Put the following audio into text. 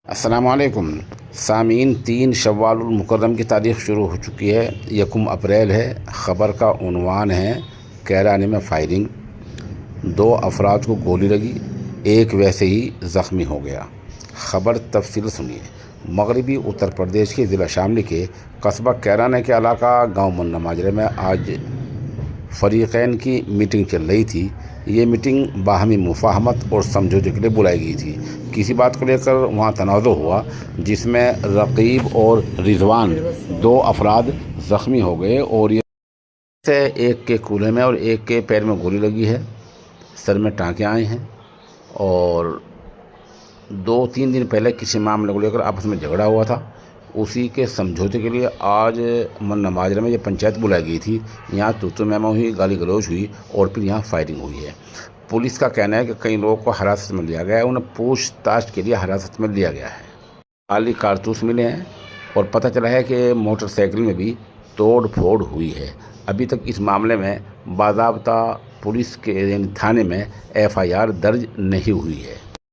السلام علیکم سامعین، 3 شوال المکرم کی تاریخ شروع ہو چکی ہے۔ 1 اپریل ہے۔ خبر کا عنوان ہے کیرانے میں فائرنگ، 2 افراد کو گولی لگی، ایک ویسے ہی زخمی ہو گیا۔ خبر تفصیل سنیے۔ مغربی اتر پردیش کے ضلع شاملی کے قصبہ کیرانے کے علاقہ گاؤں منا ماجرے میں آج فریقین کی میٹنگ چل رہی تھی۔ یہ میٹنگ باہمی مفاہمت اور سمجھوتے کے لیے بلائی گئی تھی۔ کسی بات کو لے کر وہاں تنازع ہوا، جس میں رقیب اور رضوان 2 افراد زخمی ہو گئے اور یہ سے ایک کے کولہے میں اور ایک کے پیر میں گولی لگی ہے، سر میں ٹانکے آئے ہیں۔ اور 2-3 دن پہلے کسی معاملے کو لے کر آپس میں جھگڑا ہوا تھا، اسی کے سمجھوتے کے لیے آج منا ماجرے میں یہ پنچایت بلائی گئی تھی۔ یہاں تو میمو ہوئی، گالی گلوچ ہوئی اور پھر یہاں فائرنگ ہوئی ہے۔ پولیس کا کہنا ہے کہ کئی لوگوں کو حراست میں لیا گیا ہے، انہیں پوچھ تاچھ کے لیے حراست میں لیا گیا ہے۔ خالی کارتوس ملے ہیں اور پتہ چلا ہے کہ موٹر سائیکل میں بھی توڑ پھوڑ ہوئی ہے۔ ابھی تک اس معاملے میں باضابطہ پولیس کے تھانے میں FIR درج نہیں ہوئی ہے۔